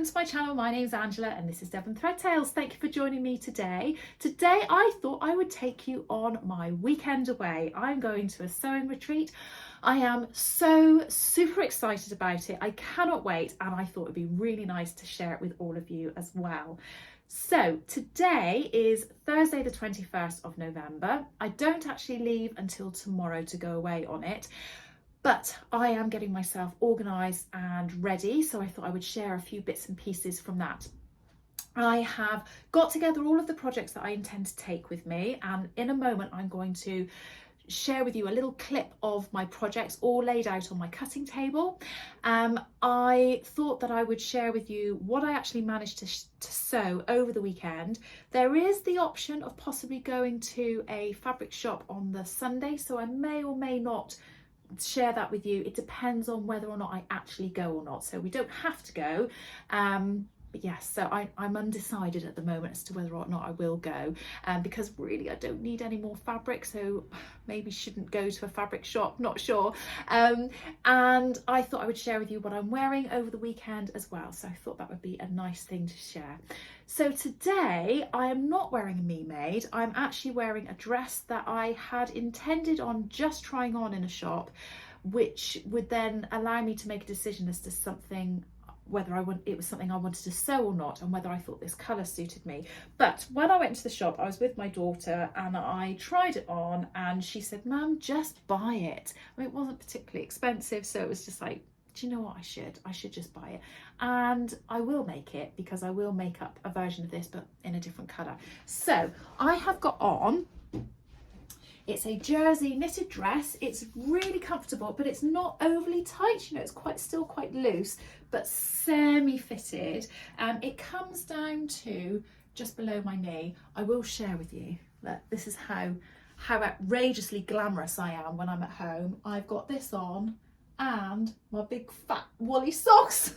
welcome to my channel. My name's Angela and this is Devon Threadtails. Thank you for joining me today. Today I thought I would take you on my weekend away. I'm going to a sewing retreat. I am so super excited about it. I cannot wait, and I thought it'd be really nice to share it with all of you as well. So today is Thursday the 21st of November. I don't actually leave until tomorrow to go away on it. But I am getting myself organised and ready, so I thought I would share a few bits and pieces from that. I have got together all of the projects that I intend to take with me, and in a moment I'm going to share with you a little clip of my projects all laid out on my cutting table. I thought that I would share with you what I actually managed to sew over the weekend. There is the option of possibly going to a fabric shop on the Sunday, so I may or may not share that with you. It depends on whether or not I actually go or not, so we don't have to go, but yes, so I'm undecided at the moment as to whether or not I will go, because really I don't need any more fabric, so maybe shouldn't go to a fabric shop, not sure. And I thought I would share with you what I'm wearing over the weekend as well, so I thought that would be a nice thing to share. So today I am not wearing a Me Made. I'm actually wearing a dress that I had intended on just trying on in a shop, which would then allow me to make a decision as to something, whether it was something I wanted to sew or not, and whether I thought this colour suited me. But when I went to the shop, I was with my daughter and I tried it on, and she said, "Mum, just buy it." I mean, it wasn't particularly expensive, so it was just like, do you know what, I should just buy it. And I will make it, because I will make up a version of this but in a different colour. So I have got on, it's a jersey knitted dress. It's really comfortable, but it's not overly tight, you know, it's still quite loose but semi-fitted. It comes down to just below my knee. I will share with you that this is how outrageously glamorous I am when I'm at home. I've got this on and my big fat woolly socks.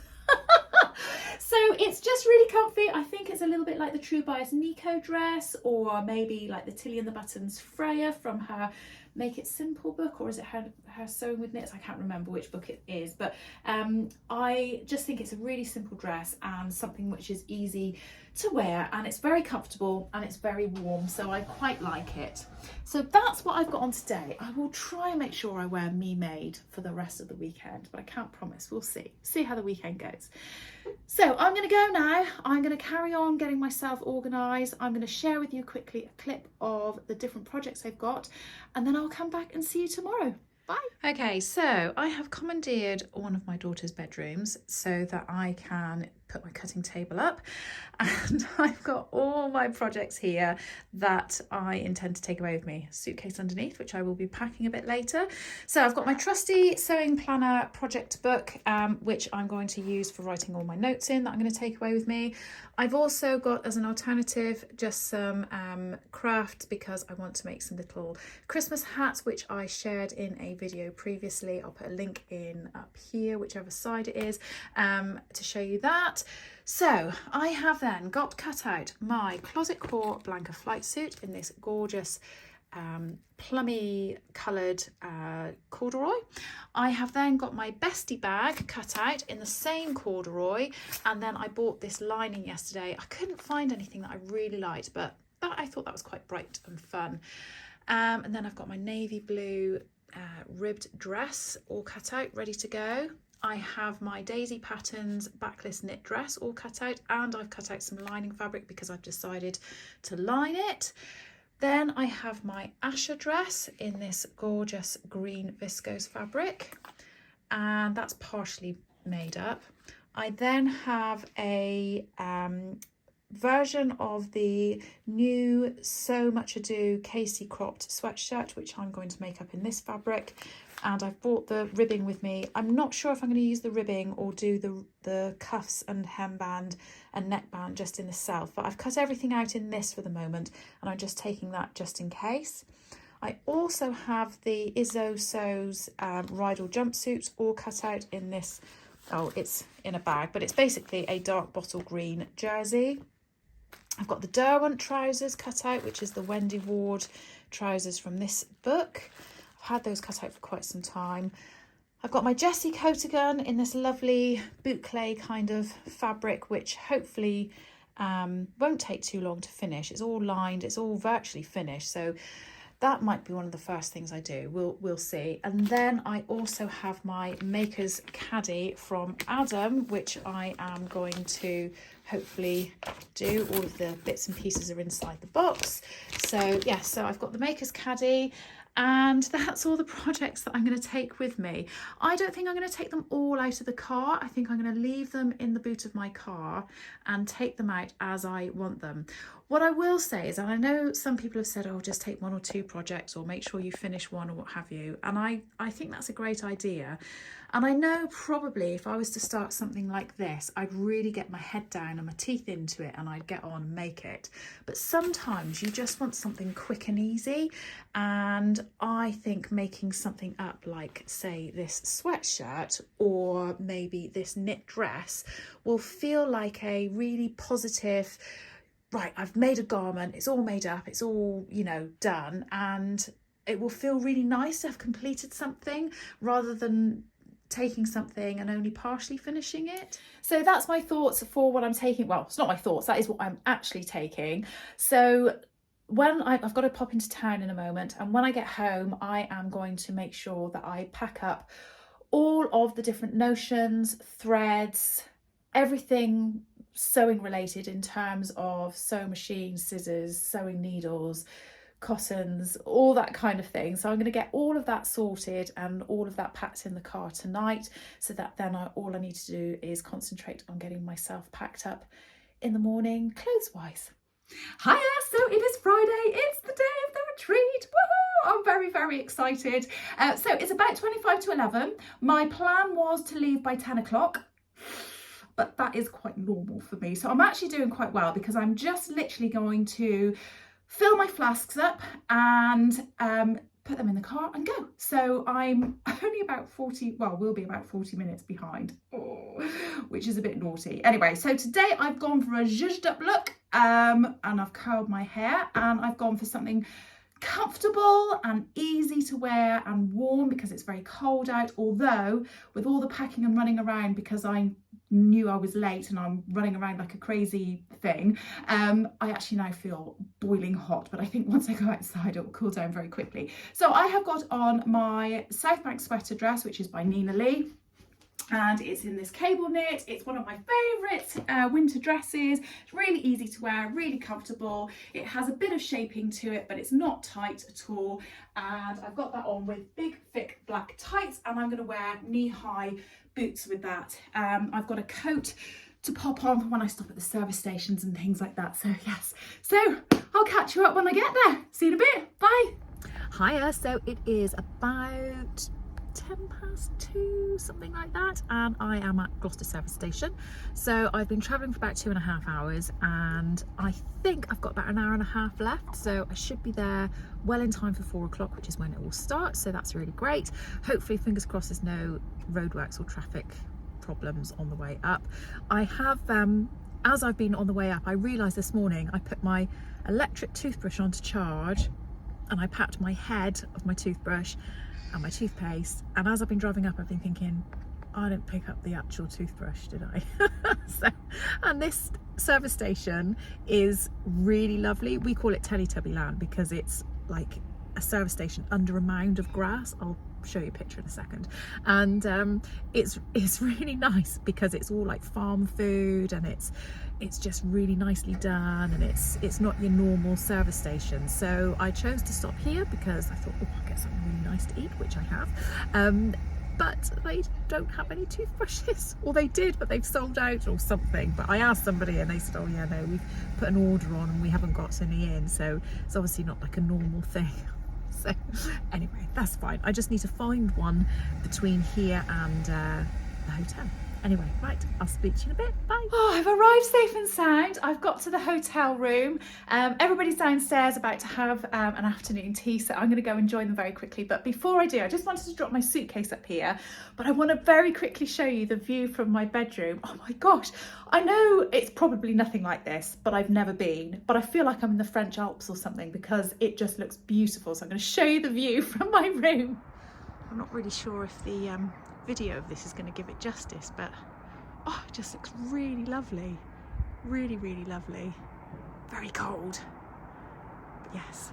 So it's just really comfy. I think it's a little bit like the True Bias Nico dress, or maybe like the Tilly and the Buttons Freya from her Make It Simple book, or is it her Sewing with Knits? I can't remember which book it is, but I just think it's a really simple dress and something which is easy to wear, and it's very comfortable and it's very warm, so I quite like it. So that's what I've got on today. I will try and make sure I wear Me Made for the rest of the weekend, but I can't promise. We'll see how the weekend goes. So I'm going to go now. I'm going to carry on getting myself organised. I'm going to share with you quickly a clip of the different projects I've got, and then I'll come back and see you tomorrow. Bye. Okay, so I have commandeered one of my daughter's bedrooms so that I can put my cutting table up, and I've got all my projects here that I intend to take away with me. A suitcase underneath, which I will be packing a bit later. So I've got my trusty sewing planner project book, which I'm going to use for writing all my notes in that I'm going to take away with me. I've also got, as an alternative, just some craft, because I want to make some little Christmas hats, which I shared in a video previously. I'll put a link in up here, whichever side it is, to show you that. So I have then got cut out my Closet Core Blanca flight suit in this gorgeous plummy coloured corduroy. I have then got my bestie bag cut out in the same corduroy, and then I bought this lining yesterday. I couldn't find anything that I really liked, but I thought that was quite bright and fun. And then I've got my navy blue ribbed dress all cut out, ready to go. I have my Daisy Patterns backless knit dress all cut out, and I've cut out some lining fabric because I've decided to line it. Then I have my Asher dress in this gorgeous green viscose fabric, and that's partially made up. I then have a version of the new So Much Ado Casey cropped sweatshirt, which I'm going to make up in this fabric, and I've brought the ribbing with me. I'm not sure if I'm going to use the ribbing or do the cuffs and hemband and neckband just in the self, but I've cut everything out in this for the moment, and I'm just taking that just in case. I also have the Izzo Sews Rydal jumpsuit all cut out in this, oh, it's in a bag, but it's basically a dark bottle green jersey. I've got the Derwent trousers cut out, which is the Wendy Ward trousers from this book. I've had those cut out for quite some time. I've got my Jessie Coatigan in this lovely boucle kind of fabric, which hopefully won't take too long to finish. It's all lined, it's all virtually finished, so that might be one of the first things I do. We'll see. And then I also have my Maker's Caddy from Adam, which I am going to hopefully do. All of the bits and pieces are inside the box. So yeah, so I've got the Maker's Caddy, and that's all the projects that I'm going to take with me. I don't think I'm going to take them all out of the car. I think I'm going to leave them in the boot of my car and take them out as I want them. What I will say is, and I know some people have said, oh, just take 1 or 2 projects or make sure you finish one or what have you. And I think that's a great idea. And I know probably if I was to start something like this, I'd really get my head down and my teeth into it and I'd get on and make it. But sometimes you just want something quick and easy. And I think making something up like, say, this sweatshirt or maybe this knit dress will feel like a really positive, right, I've made a garment, it's all made up, it's all, you know, done. And it will feel really nice to have completed something rather than taking something and only partially finishing it. So that's my thoughts for what I'm taking. Well, it's not my thoughts, that is what I'm actually taking. So when I've got to pop into town in a moment, and when I get home I am going to make sure that I pack up all of the different notions, threads, everything sewing related in terms of sewing machine, scissors, sewing needles, cottons, all that kind of thing. So I'm going to get all of that sorted and all of that packed in the car tonight, so that then all I need to do is concentrate on getting myself packed up in the morning clothes wise. Hiya, so it is Friday, it's the day of the retreat, woohoo! I'm very, very excited. So it's about 25 to 11. My plan was to leave by 10 o'clock. But that is quite normal for me. So I'm actually doing quite well because I'm just literally going to fill my flasks up and put them in the car and go. So I'm only about 40, well, we'll be about 40 minutes behind, which is a bit naughty. Anyway, so today I've gone for a zhuzhed up look and I've curled my hair and I've gone for something comfortable and easy to wear and warm because it's very cold out, although with all the packing and running around because I knew I was late and I'm running around like a crazy thing, I actually now feel boiling hot, but I think once I go outside it will cool down very quickly. So I have got on my South Bank sweater dress, which is by Nina Lee, and it's in this cable knit. It's one of my favourite winter dresses. It's really easy to wear, really comfortable. It has a bit of shaping to it, but it's not tight at all. And I've got that on with big, thick black tights, and I'm going to wear knee-high boots with that. I've got a coat to pop on for when I stop at the service stations and things like that. So yes, so I'll catch you up when I get there. See you in a bit. Bye. Hiya, so it is about 2:10, something like that, and I am at Gloucester service station. So I've been travelling for about 2.5 hours and I think I've got about an hour and a half left, so I should be there well in time for 4 o'clock, which is when it will start, so that's really great. Hopefully, fingers crossed, there's no roadworks or traffic problems on the way up. I have as I've been on the way up, I realised this morning I put my electric toothbrush on to charge and I packed my head of my toothbrush and my toothpaste, and as I've been driving up I've been thinking, I didn't pick up the actual toothbrush, did I? So, and this service station is really lovely. We call it Teletubby Land because it's like a service station under a mound of grass. I'll show you a picture in a second, and it's really nice because it's all like farm food and it's just really nicely done, and it's not your normal service station. So I chose to stop here because I thought, oh, I'll get something really nice to eat, which I have, but they don't have any toothbrushes, or they did but they've sold out or something. But I asked somebody and they said, oh yeah, no, we've put an order on and we haven't got any in, so it's obviously not like a normal thing. So anyway, that's fine. I just need to find one between here and the hotel. Anyway, right, I'll speak to you in a bit. Bye. Oh, I've arrived safe and sound. I've got to the hotel room. Everybody's downstairs about to have an afternoon tea, so I'm going to go and join them very quickly. But before I do, I just wanted to drop my suitcase up here, but I want to very quickly show you the view from my bedroom. Oh my gosh, I know it's probably nothing like this, but I've never been. But I feel like I'm in the French Alps or something because it just looks beautiful. So I'm going to show you the view from my room. I'm not really sure if the video of this is going to give it justice, but oh, it just looks really lovely. Really, really lovely. Very cold. But yes,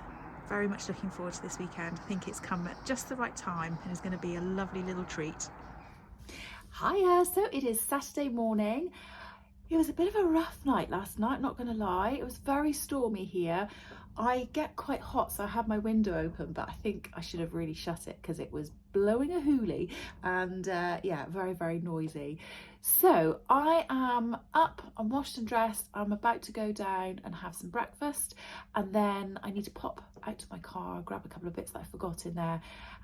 very much looking forward to this weekend. I think it's come at just the right time and is going to be a lovely little treat. Hiya, so it is Saturday morning. It was a bit of a rough night last night, not gonna lie. It was very stormy here. I get quite hot, so I had my window open, but I think I should have really shut it because it was blowing a hoolie and yeah, very, very noisy. So I am up, I'm washed and dressed. I'm about to go down and have some breakfast, and then I need to pop out to my car, grab a couple of bits that I forgot in there,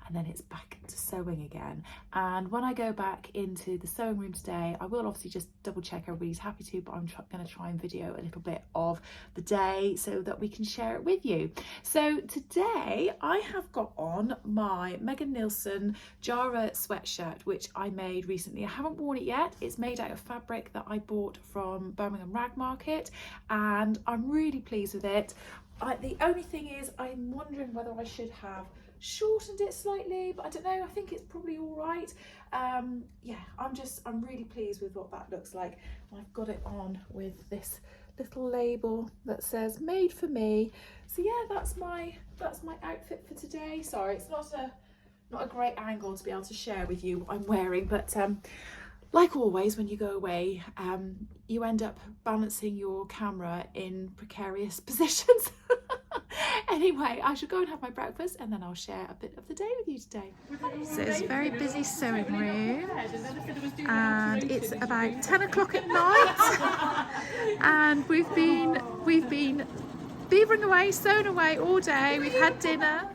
and then it's back to sewing again. And when I go back into the sewing room today, I will obviously just double check everybody's happy to, but I'm going to try and video a little bit of the day so that we can share it with you. So today I have got on my Megan Nielsen Jara sweatshirt, which I made recently. I haven't worn it yet. It's made out of fabric that I bought from Birmingham Rag Market, and I'm really pleased with it. The only thing is I'm wondering whether I should have shortened it slightly, but I don't know, I think it's probably all right. Yeah, I'm really pleased with what that looks like. I've got it on with this little label that says made for me. So yeah, that's my outfit for today. Sorry, it's not a great angle to be able to share with you what I'm wearing, but like always when you go away, you end up balancing your camera in precarious positions. Anyway, I should go and have my breakfast and then I'll share a bit of the day with you today. So it's a very busy sewing room and it's about 10 o'clock at night and we've been beavering away, sewing away all day. We've had dinner.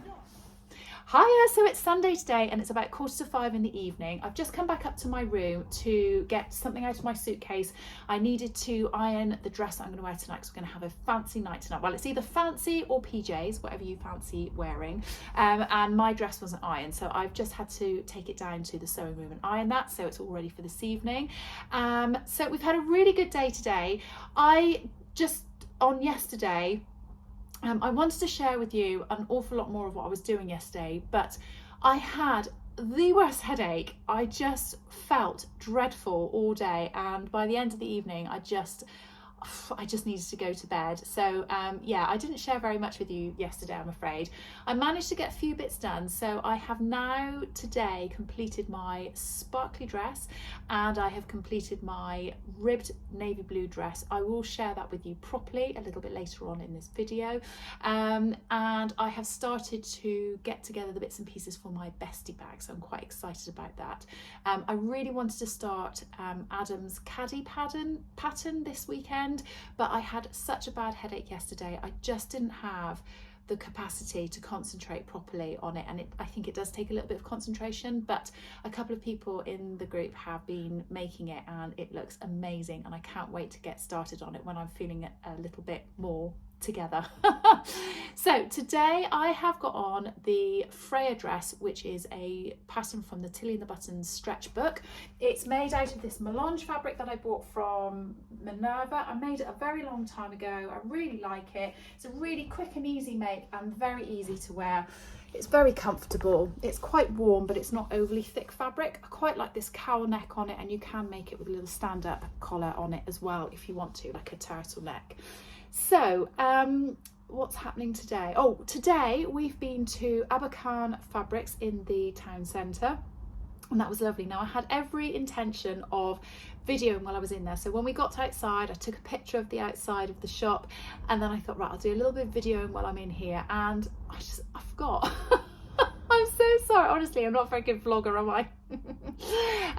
Hiya, so it's Sunday today and it's about 4:45 in the evening. I've just come back up to my room to get something out of my suitcase. I needed to iron the dress that I'm going to wear tonight because we're going to have a fancy night tonight. Well, it's either fancy or PJs, whatever you fancy wearing. And my dress wasn't ironed, so I've just had to take it down to the sewing room and iron that, so it's all ready for this evening. So we've had a really good day today. On yesterday, I wanted to share with you an awful lot more of what I was doing yesterday, but I had the worst headache. I just felt dreadful all day, and by the end of the evening I just needed to go to bed. So yeah, I didn't share very much with you yesterday, I'm afraid. I managed to get a few bits done, so I have now today completed my sparkly dress and I have completed my ribbed navy blue dress. I will share that with you properly a little bit later on in this video, and I have started to get together the bits and pieces for my bestie bag, so I'm quite excited about that. I really wanted to start Adam's caddy pattern this weekend, but I had such a bad headache yesterday. I just didn't have the capacity to concentrate properly on it, and I think it does take a little bit of concentration, but a couple of people in the group have been making it and it looks amazing, and I can't wait to get started on it when I'm feeling a little bit more together. So today I have got on the Freya dress, which is a pattern from the Tilly and the Buttons stretch book. It's made out of this melange fabric that I bought from Minerva. I made it a very long time ago. I really like it. It's a really quick and easy make and very easy to wear. It's very comfortable. It's quite warm, but it's not overly thick fabric. I quite like this cowl neck on it, and you can make it with a little stand-up collar on it as well if you want to, like a turtleneck. So what's happening today? Oh, today we've been to Abercarn Fabrics in the town centre, and that was lovely. Now, I had every intention of videoing while I was in there, so when we got outside I took a picture of the outside of the shop, and then I thought, right, I'll do a little bit of videoing while I'm in here, and I forgot. I'm so sorry, honestly, I'm not a very good vlogger, am I?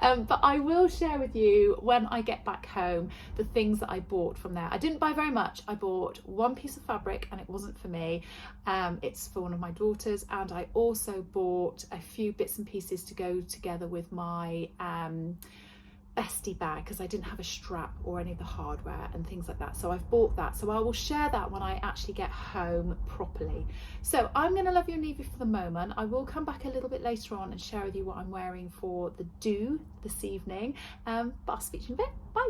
But I will share with you when I get back home the things that I bought from there. I didn't buy very much. I bought one piece of fabric and it wasn't for me. It's for one of my daughters, and I also bought a few bits and pieces to go together with my bestie bag because I didn't have a strap or any of the hardware and things like that, so I've bought that, so I will share that when I actually get home properly. So I'm going to love you and leave you for the moment. I will come back a little bit later on and share with you what I'm wearing for the do this evening, but I'll speak to you in a bit. Bye.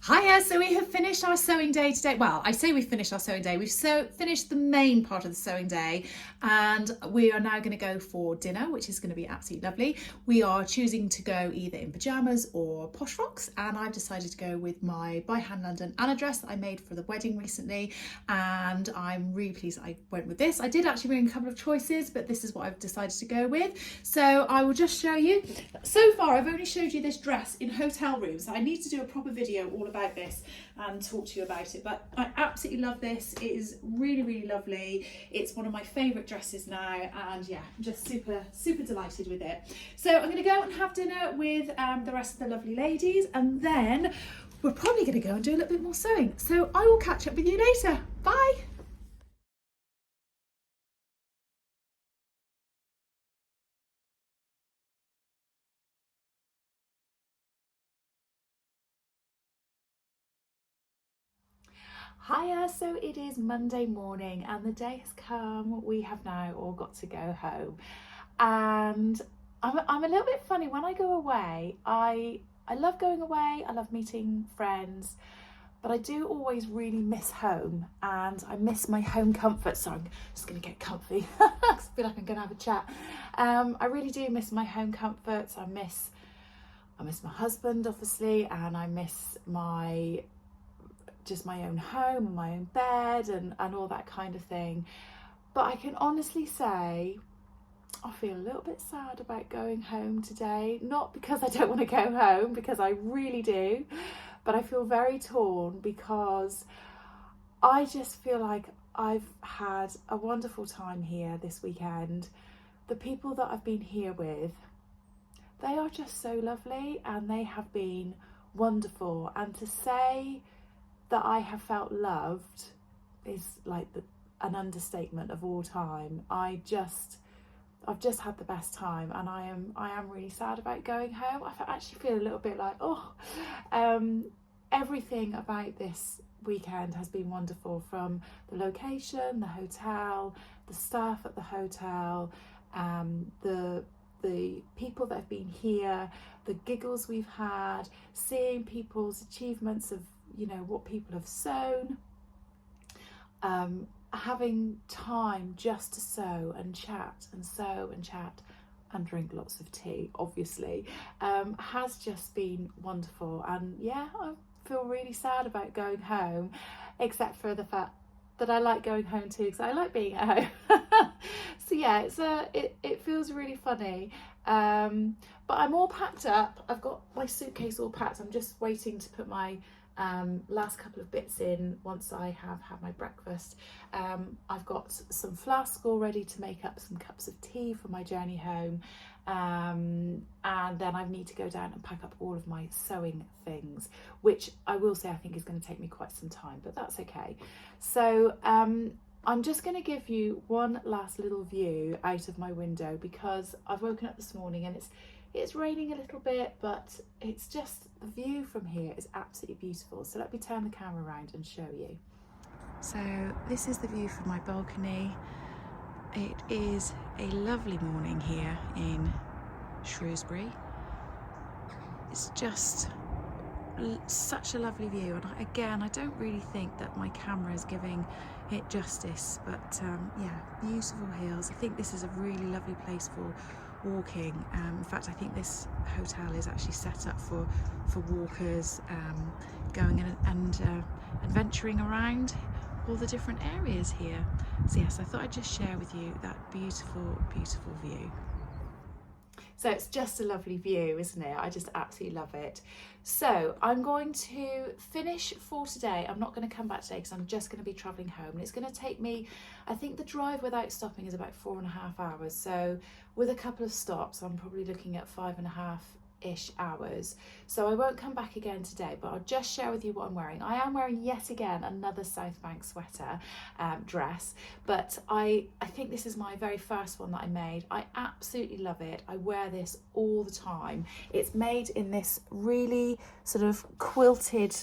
Hiya, so we have finished our sewing day today. Well, I say we've finished our sewing day. We've finished the main part of the sewing day, and we are now going to go for dinner, which is going to be absolutely lovely. We are choosing to go either in pyjamas or posh frocks, and I've decided to go with my By Hand London Anna dress that I made for the wedding recently, and I'm really pleased I went with this. I did actually bring a couple of choices, but this is what I've decided to go with. So I will just show you. So far, I've only showed you this dress in hotel rooms. I need to do a proper video all about this and talk to you about it, but I absolutely love this. It is really, really lovely. It's one of my favourite dresses now, and yeah, I'm just super delighted with it. So I'm going to go and have dinner with the rest of the lovely ladies, and then we're probably going to go and do a little bit more sewing. So I will catch up with you later. Bye. Hiya, so it is Monday morning and the day has come. We have now all got to go home, and I'm a little bit funny when I go away. I love going away, I love meeting friends, but I do always really miss home, and I miss my home comfort. So I'm just going to get comfy. I feel like I'm going to have a chat. I really do miss my home comforts. I miss my husband, obviously, and I miss my own home and my own bed and all that kind of thing. But I can honestly say I feel a little bit sad about going home today, not because I don't want to go home, because I really do, but I feel very torn because I just feel like I've had a wonderful time here this weekend. The people that I've been here with, they are just so lovely and they have been wonderful, and to say that I have felt loved is like an understatement of all time. I've just had the best time, and I am really sad about going home. I actually feel a little bit like, everything about this weekend has been wonderful, from the location, the hotel, the staff at the hotel, the people that have been here, the giggles we've had, seeing people's achievements of, you know, what people have sewn, having time just to sew and chat and drink lots of tea, obviously, has just been wonderful. And yeah, I feel really sad about going home, except for the fact that I like going home too, because I like being at home. So yeah, it feels really funny. But I'm all packed up. I've got my suitcase all packed. I'm just waiting to put my last couple of bits in once I have had my breakfast. I've got some flasks all ready to make up some cups of tea for my journey home, and then I need to go down and pack up all of my sewing things, which I will say I think is going to take me quite some time, but that's okay. So I'm just going to give you one last little view out of my window, because I've woken up this morning and it's raining a little bit, but it's just, the view from here is absolutely beautiful. So let me turn the camera around and show you. So this is the view from my balcony. It is a lovely morning here in Shrewsbury. It's just such a lovely view, and again, I don't really think that my camera is giving it justice, but yeah, beautiful hills. I think this is a really lovely place for walking. In fact, I think this hotel is actually set up for walkers, going in and adventuring around all the different areas here. So yes, I thought I'd just share with you that beautiful view. So it's just a lovely view, isn't it? I just absolutely love it. So I'm going to finish for today. I'm not going to come back today because I'm just going to be travelling home, and it's going to take me, I think the drive without stopping is about 4.5 hours. So with a couple of stops, I'm probably looking at 5.5-ish hours. So I won't come back again today, but I'll just share with you what I'm wearing. I am wearing yet again another South Bank sweater dress, but I think this is my very first one that I made. I absolutely love it. I wear this all the time. It's made in this really sort of quilted,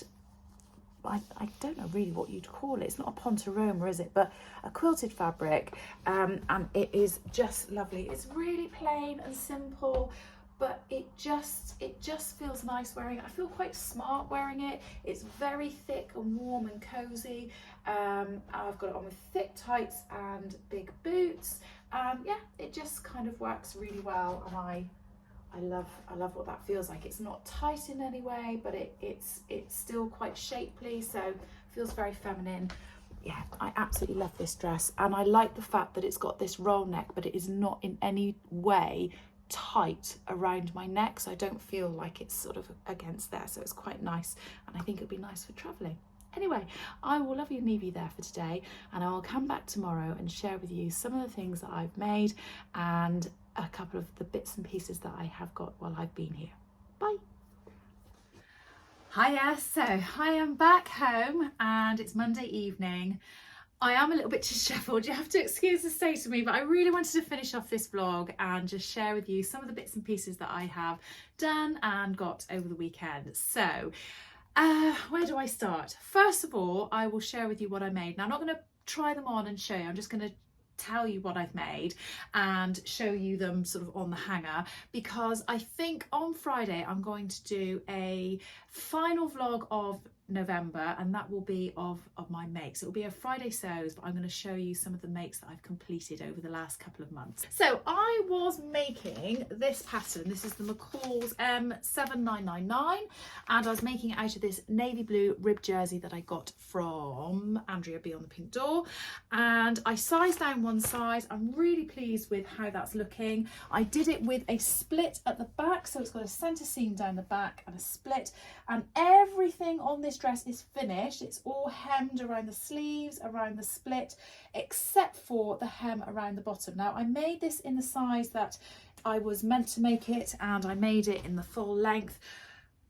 I don't know really what you'd call it. It's not a pontoroma, is it? But a quilted fabric, and it is just lovely. It's really plain and simple, but it just feels nice wearing it. I feel quite smart wearing it. It's very thick and warm and cozy. I've got it on with thick tights and big boots, and yeah, it just kind of works really well, and I love what that feels like. It's not tight in any way, but it's still quite shapely, so feels very feminine. Yeah, I absolutely love this dress, and I like the fact that it's got this roll neck, but it is not in any way tight around my neck, so I don't feel like it's sort of against there, so it's quite nice, and I think it'd be nice for traveling. Anyway, I will love you leave you there for today, and I will come back tomorrow and share with you some of the things that I've made and a couple of the bits and pieces that I have got while I've been here. Bye. Hiya, so I am back home and it's Monday evening. I am a little bit dishevelled, you have to excuse the state of me, but I really wanted to finish off this vlog and just share with you some of the bits and pieces that I have done and got over the weekend. So where do I start? First of all, I will share with you what I made. Now, I'm not going to try them on and show you, I'm just going to tell you what I've made and show you them sort of on the hanger, because I think on Friday I'm going to do a final vlog of November, and that will be of my makes. It will be a Friday sews, but I'm going to show you some of the makes that I've completed over the last couple of months. So I was making this pattern. This is the McCall's M7999, and I was making it out of this navy blue rib jersey that I got from Andrea B on the Pink Door, and I sized down one size. I'm really pleased with how that's looking. I did it with a split at the back, so it's got a centre seam down the back and a split, and everything on this dress is finished. It's all hemmed around the sleeves, around the split, except for the hem around the bottom. Now, I made this in the size that I was meant to make it, and I made it in the full length,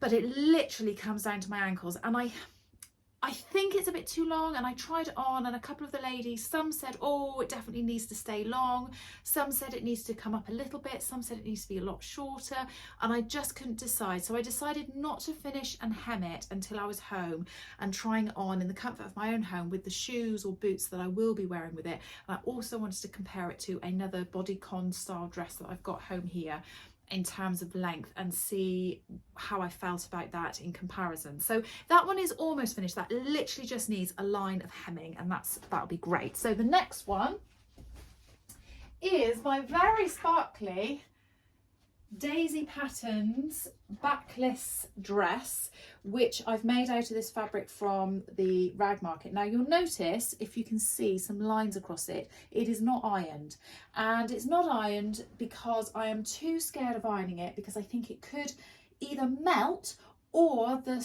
but it literally comes down to my ankles, and I think it's a bit too long, and I tried it on, and a couple of the ladies, some said, oh, it definitely needs to stay long, some said it needs to come up a little bit, some said it needs to be a lot shorter, and I just couldn't decide. So I decided not to finish and hem it until I was home and trying it on in the comfort of my own home with the shoes or boots that I will be wearing with it. And I also wanted to compare it to another bodycon style dress that I've got home here in terms of length, and see how I felt about that in comparison. So that one is almost finished. That literally just needs a line of hemming, and that'll be great. So the next one is my very sparkly Daisy Patterns backless dress, which I've made out of this fabric from the rag market. Now, you'll notice, if you can see some lines across it, it is not ironed, and it's not ironed because I am too scared of ironing it, because I think it could either melt or the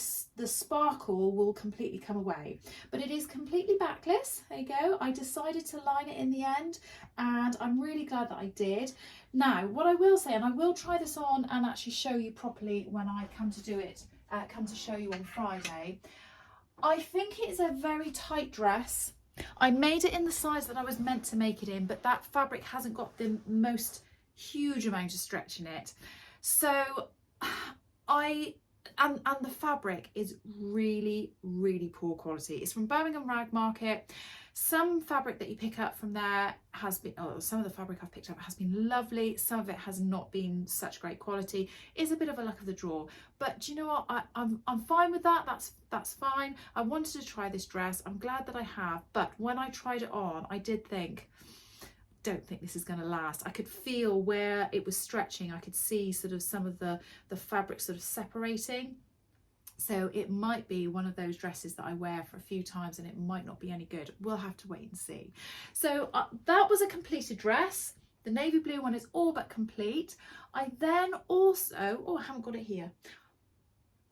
sparkle will completely come away. But it is completely backless. There you go. I decided to line it in the end, and I'm really glad that I did. Now, what I will say, and I will try this on and actually show you properly when I come to do it, come to show you on Friday, I think it's a very tight dress. I made it in the size that I was meant to make it in, but that fabric hasn't got the most huge amount of stretch in it. So and the fabric is really, really poor quality. It's from Birmingham Rag Market. Some fabric that you pick up from there has been, some of the fabric I've picked up has been lovely. Some of it has not been such great quality. It's a bit of a luck of the draw. But do you know what? I'm fine with that. That's fine. I wanted to try this dress. I'm glad that I have. But when I tried it on, I did think, don't think this is going to last. I could feel where it was stretching. I could see sort of some of the fabric sort of separating. So it might be one of those dresses that I wear for a few times and it might not be any good. We'll have to wait and see. So that was a completed dress. The navy blue one is all but complete. I then also, I haven't got it here.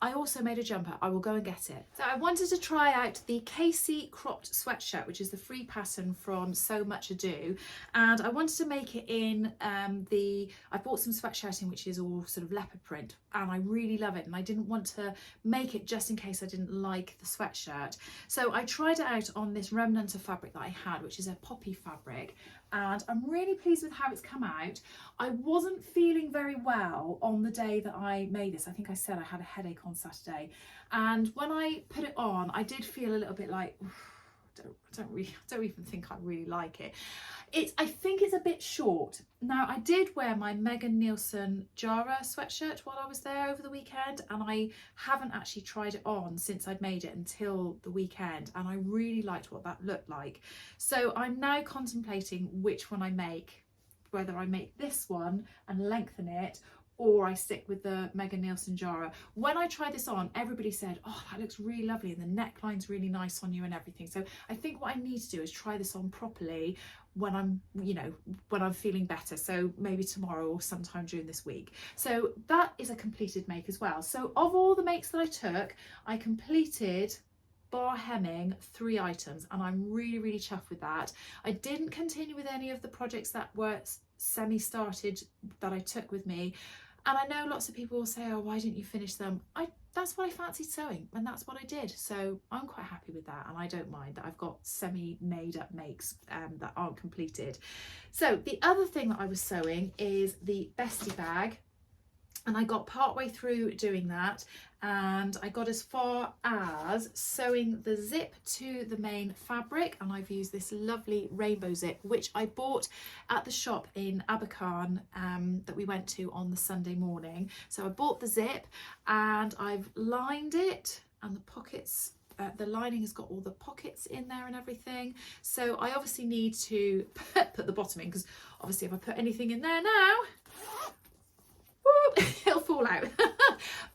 I also made a jumper. I will go and get it. So I wanted to try out the Casey cropped sweatshirt, which is the free pattern from So Much Ado, and I wanted to make it in I bought some sweatshirting which is all sort of leopard print, and I really love it, and I didn't want to make it just in case I didn't like the sweatshirt. So I tried it out on this remnant of fabric that I had, which is a poppy fabric, and I'm really pleased with how it's come out. I wasn't feeling very well on the day that I made this. I think I said I had a headache on Saturday, and when I put it on I did feel a little bit like, I don't even think I really like it. I think it's a bit short. Now, I did wear my Megan Nielsen Jara sweatshirt while I was there over the weekend, and I haven't actually tried it on since I'd made it until the weekend, and I really liked what that looked like. So I'm now contemplating which one I make, whether I make this one and lengthen it, or I stick with the Megan Nielsen Jara. When I tried this on, everybody said, oh, that looks really lovely and the neckline's really nice on you and everything. So I think what I need to do is try this on properly when I'm, when I'm feeling better. So maybe tomorrow or sometime during this week. So that is a completed make as well. So of all the makes that I took, I completed, bar hemming, 3 items, and I'm really, really chuffed with that. I didn't continue with any of the projects that were semi-started that I took with me. And I know lots of people will say, oh, why didn't you finish them? That's what I fancied sewing, and that's what I did. So I'm quite happy with that, and I don't mind that I've got semi-made up makes that aren't completed. So the other thing that I was sewing is the bestie bag. And I got partway through doing that, and I got as far as sewing the zip to the main fabric, and I've used this lovely rainbow zip which I bought at the shop in Abercarn that we went to on the Sunday morning. So I bought the zip and I've lined it, and the pockets, the lining has got all the pockets in there and everything. So I obviously need to put the bottom in, because obviously if I put anything in there now, it'll fall out.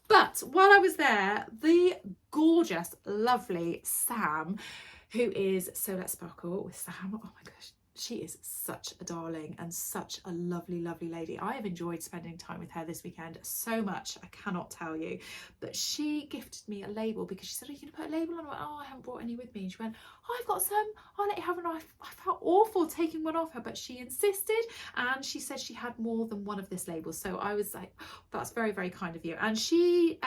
But while I was there, the gorgeous, lovely Sam, who is So Let's Sparkle with Sam, oh my gosh, she is such a darling and such a lovely, lovely lady. I have enjoyed spending time with her this weekend so much, I cannot tell you. But she gifted me a label because she said, are you going to put a label on? I went, oh, I haven't brought any with me. And she went, oh, I've got some, I'll let you have one. I felt awful taking one off her, but she insisted, and she said she had more than one of this label. So I was like, oh, that's very, very kind of you. And she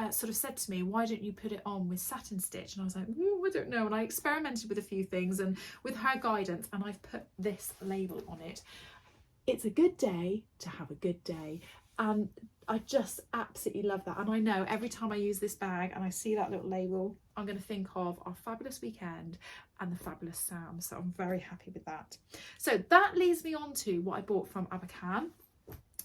sort of said to me, why don't you put it on with satin stitch? And I was like, I don't know. And I experimented with a few things, and with her guidance, and I've put this label on it. It's a good day to have a good day. And I just absolutely love that. And I know every time I use this bag and I see that little label, I'm going to think of our fabulous weekend and the fabulous Sam. So I'm very happy with that. So that leads me on to what I bought from Abercarn.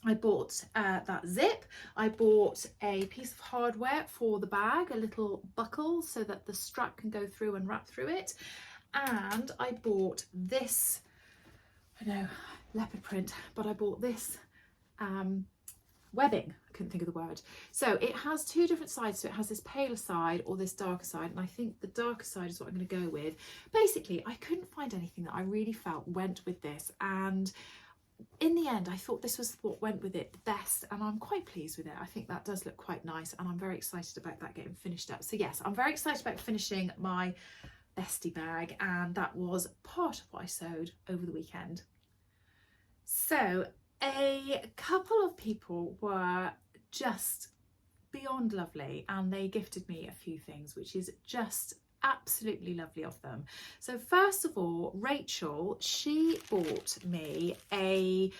I bought that zip. I bought a piece of hardware for the bag, a little buckle so that the strap can go through and wrap through it. And I bought this, I know, leopard print, but I bought this webbing. I couldn't think of the word. So it has 2 different sides. So it has this paler side or this darker side, and I think the darker side is what I'm going to go with. Basically, I couldn't find anything that I really felt went with this, and in the end I thought this was what went with it the best, and I'm quite pleased with it. I think that does look quite nice, and I'm very excited about that getting finished up. So yes, I'm very excited about finishing my bestie bag, and that was part of what I sewed over the weekend. So a couple of people were just beyond lovely, and they gifted me a few things, which is just absolutely lovely of them. So first of all, Rachel, she bought me a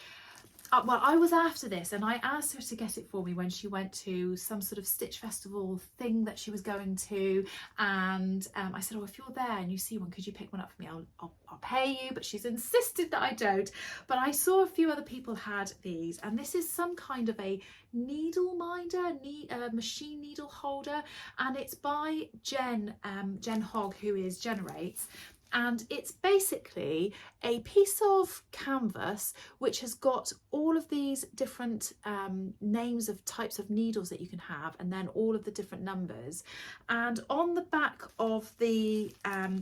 well, I was after this, and I asked her to get it for me when she went to some sort of stitch festival thing that she was going to, and I said, oh, if you're there and you see one, could you pick one up for me? I'll pay you. But she's insisted that I don't. But I saw a few other people had these, and this is some kind of a needle minder, machine needle holder, and it's by Jen Hogg, who is Generates. And it's basically a piece of canvas which has got all of these different names of types of needles that you can have, and then all of the different numbers. And on the back of the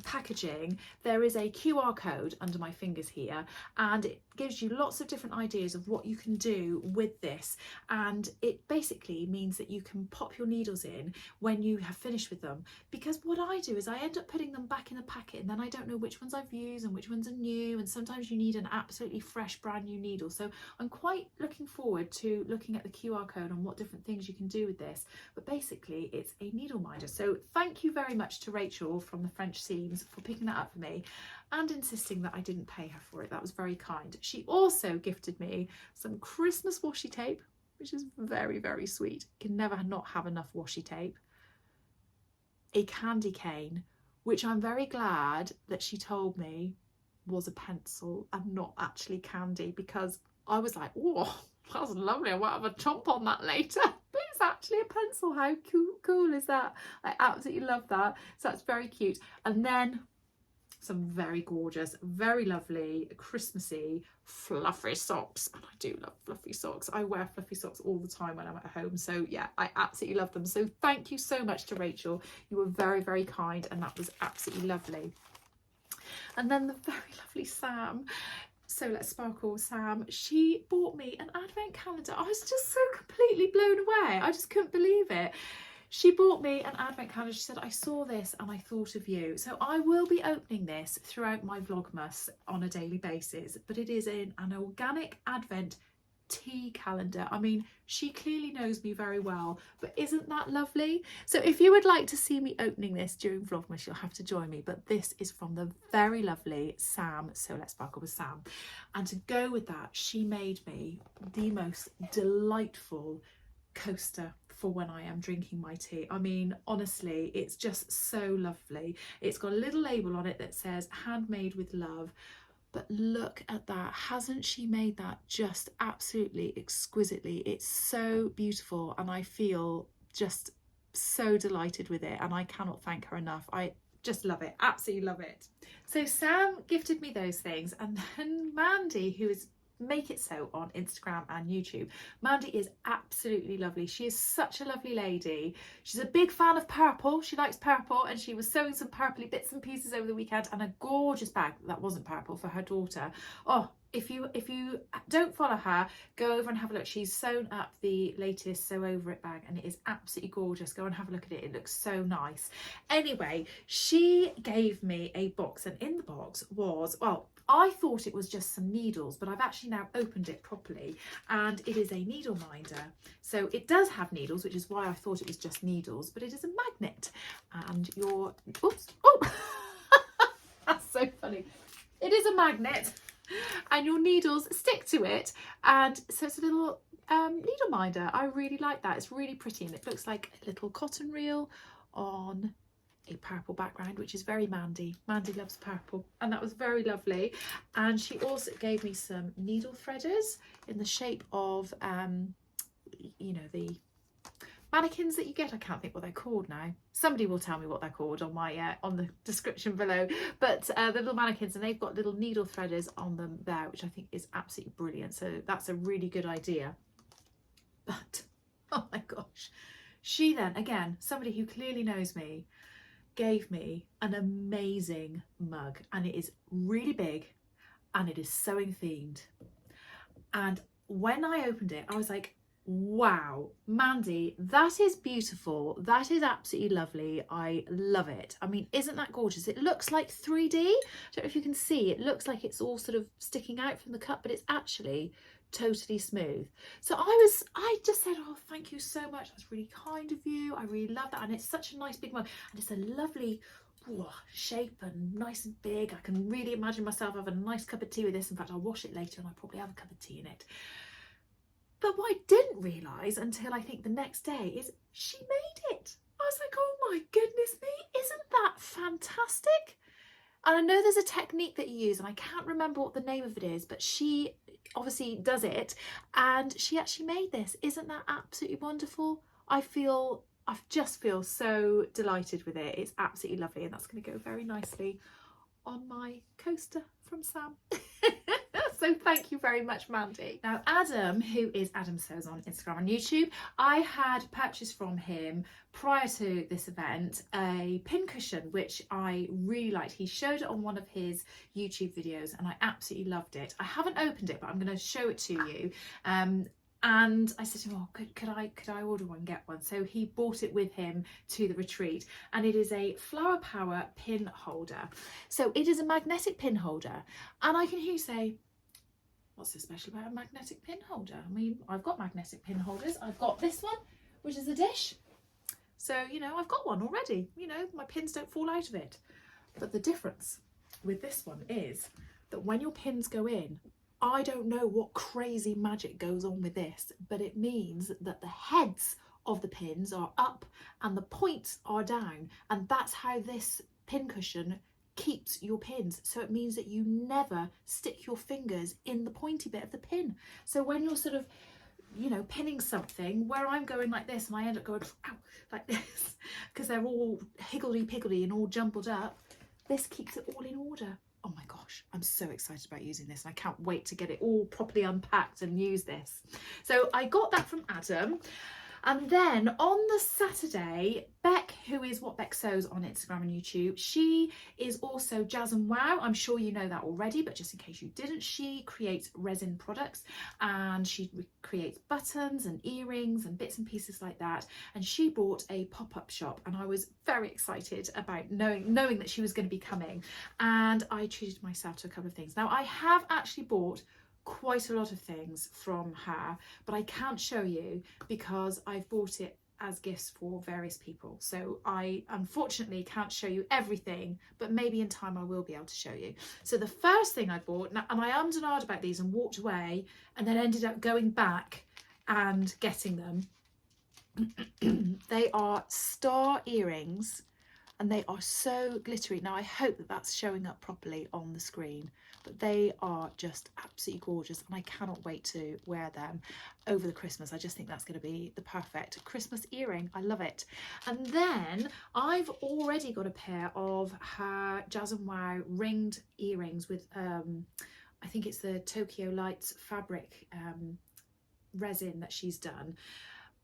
packaging, there is a QR code under my fingers here, and it gives you lots of different ideas of what you can do with this. And it basically means that you can pop your needles in when you have finished with them, because what I do is I end up putting them back in the packet, and then I don't know which ones I've used and which ones are new, and sometimes you need an absolutely fresh brand new needle. So I'm quite looking forward to looking at the QR code on what different things you can do with this. But basically it's a needle minder. So thank you very much to Rachel from the French Seams for picking that up for me and insisting that I didn't pay her for it. That was very kind. She also gifted me some Christmas washi tape, which is very, very sweet. You can never not have enough washi tape. A candy cane which I'm very glad that she told me was a pencil and not actually candy, because I was like, oh, that's lovely, I won't have a chomp on that later. But it's actually a pencil. How cool is that? I absolutely love that. So that's very cute. And then some very gorgeous, very lovely, Christmassy, fluffy socks. And I do love fluffy socks. I wear fluffy socks all the time when I'm at home. So yeah, I absolutely love them. So thank you so much to Rachel. You were very, very kind, and that was absolutely lovely. And then the very lovely Sam, So Let's Sparkle Sam, she bought me an advent calendar. I was just so completely blown away. I just couldn't believe it. She bought me an advent calendar. She said, I saw this and I thought of you. So I will be opening this throughout my vlogmas on a daily basis, but it is an organic advent tea calendar. I mean, she clearly knows me very well, but isn't that lovely? So if you would like to see me opening this during vlogmas, you'll have to join me. But this is from the very lovely Sam, So Let's Sparkle with Sam. And to go with that, she made me the most delightful coaster for when I am drinking my tea. I mean, honestly, it's just so lovely. It's got a little label on it that says handmade with love. But look at that. Hasn't she made that just absolutely exquisitely? It's so beautiful, and I feel just so delighted with it, and I cannot thank her enough. I just love it. Absolutely love it. So Sam gifted me those things, and then Mandy, who is Make It So on Instagram and YouTube. Mandy is absolutely lovely. She is such a lovely lady. She's a big fan of purple. She likes purple, and she was sewing some purpley bits and pieces over the weekend, and a gorgeous bag that wasn't purple for her daughter. Oh, if you don't follow her, go over and have a look. She's sewn up the latest Sew Over It bag, and it is absolutely gorgeous. Go and have a look at it. It looks so nice. Anyway, she gave me a box, and in the box was, well, I thought it was just some needles, but I've actually now opened it properly, and it is a needle minder. So it does have needles, which is why I thought it was just needles, but it is a magnet. And your, oops, oh, that's so funny. It is a magnet, and your needles stick to it, and so it's a little needle minder. I really like that. It's really pretty, and it looks like a little cotton reel on a purple background, which is very Mandy. Mandy loves purple, and that was very lovely. And she also gave me some needle threaders in the shape of you know, the mannequins that you get. I can't think what they're called now. Somebody will tell me what they're called on my on the description below. But the little mannequins, and they've got little needle threaders on them there, which I think is absolutely brilliant. So that's a really good idea. But oh my gosh, she then, again, somebody who clearly knows me, gave me an amazing mug, and it is really big, and it is sewing themed. And when I opened it, I was like, wow, Mandy, that is beautiful. That is absolutely lovely. I love it. I mean, isn't that gorgeous? It looks like 3D. I don't know if you can see, it looks like it's all sort of sticking out from the cup, but it's actually totally smooth. So I just said, oh, thank you so much, that's really kind of you. I really love that, and it's such a nice big mug, and it's a lovely shape and nice and big. I can really imagine myself having a nice cup of tea with this. In fact, I'll wash it later and I'll probably have a cup of tea in it. But what I didn't realise until I think the next day is she made it. I was like, oh my goodness me, isn't that fantastic? And I know there's a technique that you use, and I can't remember what the name of it is, but she obviously does it, and she actually made this. Isn't that absolutely wonderful? I just feel so delighted with it. It's absolutely lovely, and that's going to go very nicely on my coaster from Sam. So thank you very much, Mandy. Now Adam, who is Adam Sews on Instagram and YouTube, I had purchased from him prior to this event a pincushion, which I really liked. He showed it on one of his YouTube videos, and I absolutely loved it. I haven't opened it, but I'm going to show it to you. And I said to him, oh, could I order one, get one? So he bought it with him to the retreat, and it is a Flower Power pin holder. So it is a magnetic pin holder, and I can hear you say, what's so special about a magnetic pin holder? I mean, I've got magnetic pin holders. I've got this one, which is a dish. So, you know, I've got one already. You know, my pins don't fall out of it. But the difference with this one is that when your pins go in, I don't know what crazy magic goes on with this, but it means that the heads of the pins are up and the points are down. And that's how this pin cushion keeps your pins, so it means that you never stick your fingers in the pointy bit of the pin. So when you're sort of, you know, pinning something, where I'm going like this and I end up going ow, like this because they're all higgledy-piggledy and all jumbled up, this keeps it all in order. Oh my gosh, I'm so excited about using this and I can't wait to get it all properly unpacked and use this. So I got that from Adam. And then on the Saturday, Beck, who is What Beck Sews on Instagram and YouTube, she is also Jazz and Wow. I'm sure you know that already, but just in case you didn't, she creates resin products and she creates buttons and earrings and bits and pieces like that. And she bought a pop-up shop and I was very excited about knowing that she was going to be coming. And I treated myself to a couple of things. Now, I have actually bought quite a lot of things from her, but I can't show you because I've bought it as gifts for various people, so I unfortunately can't show you everything, but maybe in time I will be able to show you. So the first thing I bought, and I ummed and ahed about these and walked away and then ended up going back and getting them. They are star earrings and they are so glittery. Now I hope that that's showing up properly on the screen, but they are just absolutely gorgeous and I cannot wait to wear them over the Christmas. I just think that's going to be the perfect Christmas earring. I love it. And then I've already got a pair of her Jazz and Wow ringed earrings with I think it's the Tokyo Lights fabric resin that she's done.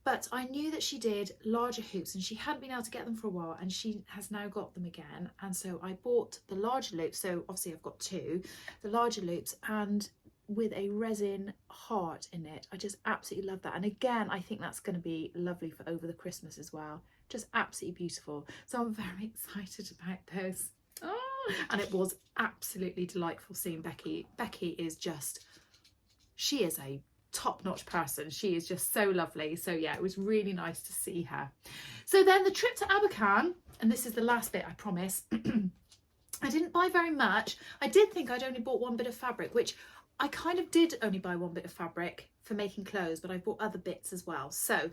But I knew that she did larger hoops and she hadn't been able to get them for a while and she has now got them again. And so I bought the larger loops. So obviously I've got two, the larger loops and with a resin heart in it. I just absolutely love that. And again, I think that's going to be lovely for over the Christmas as well. Just absolutely beautiful. So I'm very excited about those. Oh, and it was absolutely delightful seeing Becky. Becky is just, she is a top-notch person. She is just so lovely. So yeah, it was really nice to see her. So then the trip to Abercan, and this is the last bit, I promise. I didn't buy very much. I did think I'd only bought one bit of fabric, which I kind of did only buy one bit of fabric for making clothes, but I bought other bits as well. So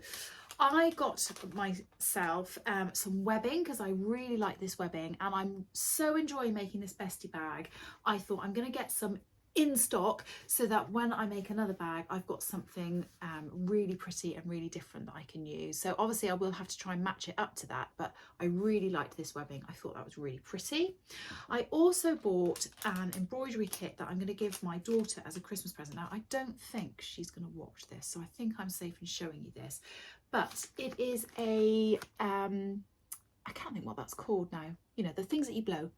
I got myself some webbing because I really like this webbing and I'm so enjoying making this bestie bag. I thought I'm going to get some in stock so that when I make another bag I've got something really pretty and really different that I can use. So obviously I will have to try and match it up to that, but I really liked this webbing. I thought that was really pretty. I also bought an embroidery kit that I'm going to give my daughter as a Christmas present. Now I don't think she's going to watch this, so I think I'm safe in showing you this, but it is a I can't think what that's called now, you know, the things that you blow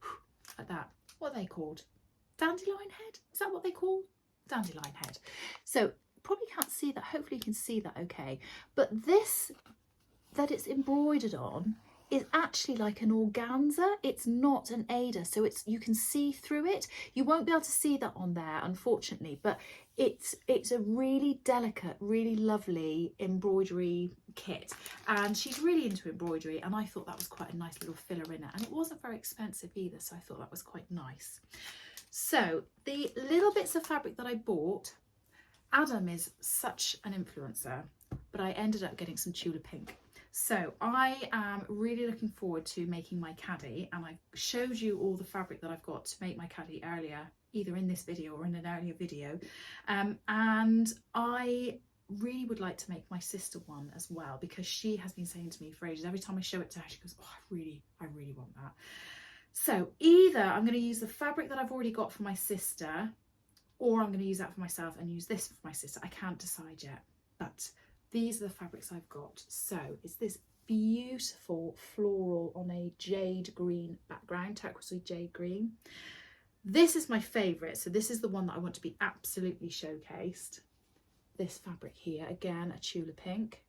like that, what are they called? Dandelion head, is that what they call? Dandelion head. So probably can't see that, hopefully you can see that okay, but this that it's embroidered on is actually like an organza. It's not an Aida, so it's, you can see through it. You won't be able to see that on there unfortunately, but it's a really delicate, really lovely embroidery kit, and she's really into embroidery and I thought that was quite a nice little filler in it, and it wasn't very expensive either, so I thought that was quite nice. So the little bits of fabric that I bought, Adam is such an influencer, but I ended up getting some Tula Pink. So I am really looking forward to making my caddy, and I showed you all the fabric that I've got to make my caddy earlier, either in this video or in an earlier video, and I really would like to make my sister one as well, because she has been saying to me for ages, every time I show it to her she goes, oh I really want that. So either I'm going to use the fabric that I've already got for my sister, or I'm going to use that for myself and use this for my sister. I can't decide yet, but these are the fabrics I've got. So it's this beautiful floral on a jade green background, turquoise jade green. This is my favourite, so this is the one that I want to be absolutely showcased. This fabric here, again a Tula Pink.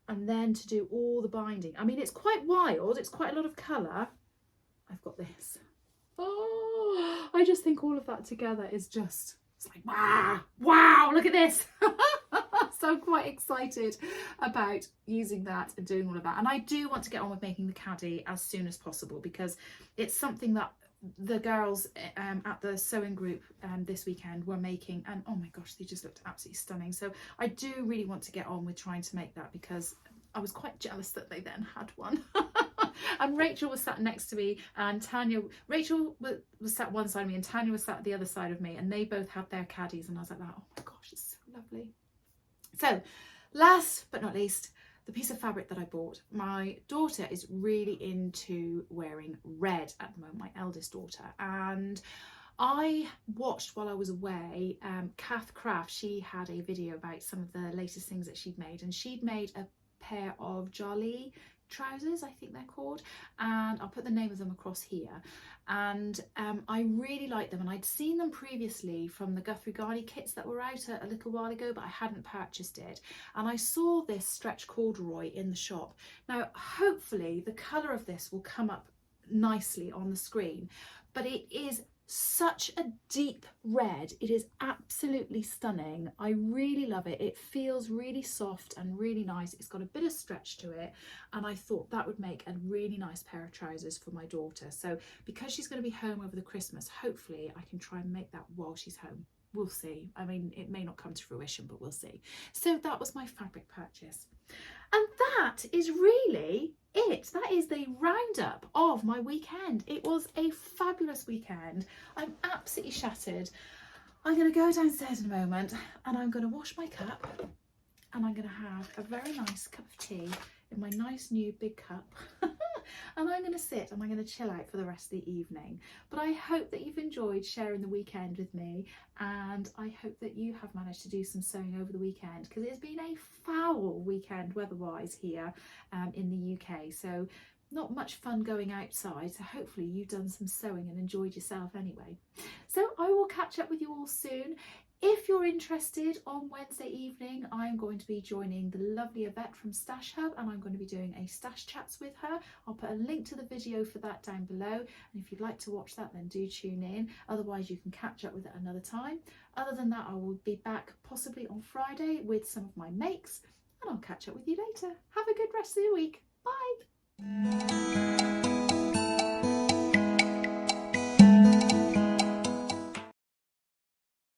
And then to do all the binding, I mean it's quite wild, it's quite a lot of colour. I've got this. Oh, I just think all of that together is just, it's like, wow, look at this. So I'm quite excited about using that and doing all of that. And I do want to get on with making the caddy as soon as possible, because it's something that the girls at the sewing group this weekend were making, and oh my gosh, they just looked absolutely stunning. So I do really want to get on with trying to make that, because I was quite jealous that they then had one. And Rachel was sat next to me, and Rachel was sat one side of me and Tanya was sat the other side of me, and they both had their caddies, and I was like, oh my gosh, it's so lovely. So last but not least, the piece of fabric that I bought. My daughter is really into wearing red at the moment, my eldest daughter, and I watched while I was away, Kath Craft, she had a video about some of the latest things that she'd made, and she'd made a pair of Jolly trousers, I think they're called, and I'll put the name of them across here. And I really like them, and I'd seen them previously from the Guthrie Garney kits that were out a little while ago, but I hadn't purchased it. And I saw this stretch corduroy in the shop. Now hopefully the colour of this will come up nicely on the screen, but it is such a deep red. It is absolutely stunning. I really love it. It feels really soft and really nice. It's got a bit of stretch to it, and I thought that would make a really nice pair of trousers for my daughter. So because she's going to be home over the Christmas, hopefully I can try and make that while she's home. We'll see. I mean, it may not come to fruition, but we'll see. So that was my fabric purchase. And that is really it. That is the roundup of my weekend. It was a fabulous weekend. I'm absolutely shattered. I'm going to go downstairs in a moment and I'm going to wash my cup, and I'm going to have a very nice cup of tea in my nice new big cup. And I'm going to sit and I'm going to chill out for the rest of the evening. But I hope that you've enjoyed sharing the weekend with me, and I hope that you have managed to do some sewing over the weekend, because it's been a foul weekend weather-wise here in the UK. So not much fun going outside, so hopefully you've done some sewing and enjoyed yourself anyway. So I will catch up with you all soon. If you're interested, on Wednesday evening I'm going to be joining the lovely Yvette from Stash Hub, and I'm going to be doing a stash chats with her. I'll put a link to the video for that down below, and if you'd like to watch that, then do tune in. Otherwise you can catch up with it another time. Other than that, I will be back possibly on Friday with some of my makes, and I'll catch up with you later. Have a good rest of the week. Bye.